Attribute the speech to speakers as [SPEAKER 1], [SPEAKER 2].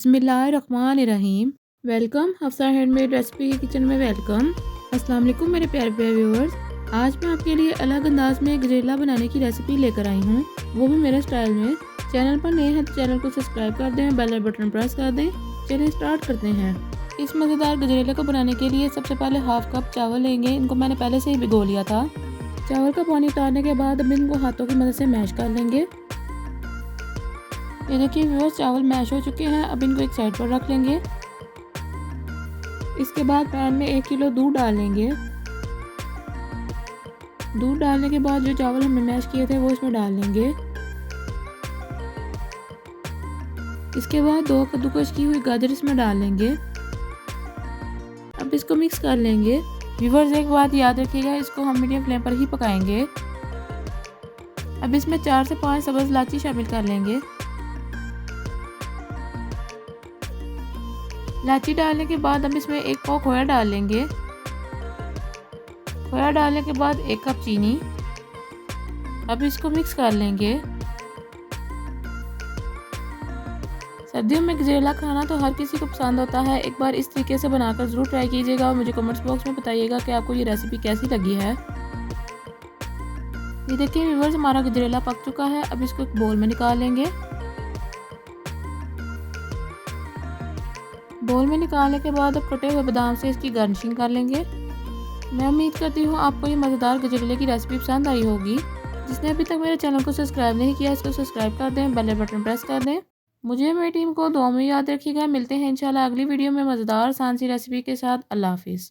[SPEAKER 1] बिस्मिल्लाहिर्रहमानिर्रहीम। Welcome Hafsa handmade recipe के kitchen में वेलकम। अस्सलाम वालेकुम मेरे प्यारे प्यारे व्यूअर्स। आज मैं आपके लिए अलग अंदाज में गजरेला बनाने की रेसिपी लेकर आई हूँ, वो भी मेरे स्टाइल में। चैनल पर नए हैं तो चैनल को सब्सक्राइब कर दें, बेल बटन प्रेस कर दें। चलिए स्टार्ट करते हैं। इस मज़ेदार गजरेले को बनाने के लिए सबसे पहले हाफ कप चावल लेंगे। इनको मैंने पहले से ही भिगो लिया था। चावल का पानी उतारने के बाद अब इनको हाथों की मदद से मैश कर लेंगे। ये देखिए व्यूअर्स, चावल मैश हो चुके हैं। अब इनको एक साइड पर रख लेंगे। इसके बाद पैन में 1 किलो दूध डाल लेंगे। दूध डालने के बाद जो चावल हमने मैश किए थे वो इसमें डाल लेंगे। इसके बाद 2 कद्दूकस की हुई गाजर इसमें डाल लेंगे। अब इसको मिक्स कर लेंगे। व्यूअर्स, एक बात याद रखिएगा, इसको हम मीडियम फ्लेम पर ही पकाएंगे। अब इसमें 4 से 5 सब्ज़ इलायची शामिल कर लेंगे। इलायची डालने के बाद हम इसमें 1 पाव खोया डाल लेंगे। खोया डालने के बाद 1 कप चीनी। अब इसको मिक्स कर लेंगे। सर्दियों में गजरेला खाना तो हर किसी को पसंद होता है। एक बार इस तरीके से बनाकर ज़रूर ट्राई कीजिएगा और मुझे कमेंट्स बॉक्स में बताइएगा कि आपको ये रेसिपी कैसी लगी है। ये देखिए व्यूअर्स, हमारा गजरेला पक चुका है। अब इसको एक बोल में निकाल लेंगे। बोल में निकालने के बाद अब कटे हुए बादाम से इसकी गार्निशिंग कर लेंगे। मैं उम्मीद करती हूँ आपको ये मज़ेदार गजरेले की रेसिपी पसंद आई होगी। जिसने अभी तक मेरे चैनल को सब्सक्राइब नहीं किया, इसको सब्सक्राइब कर दें, बेल बटन प्रेस कर दें। मुझे मेरी टीम को दुआ में याद रखिएगा। मिलते हैं इंशाल्लाह अगली वीडियो में मज़ेदार आसान सी रेसिपी के साथ। अल्लाह हाफिज़।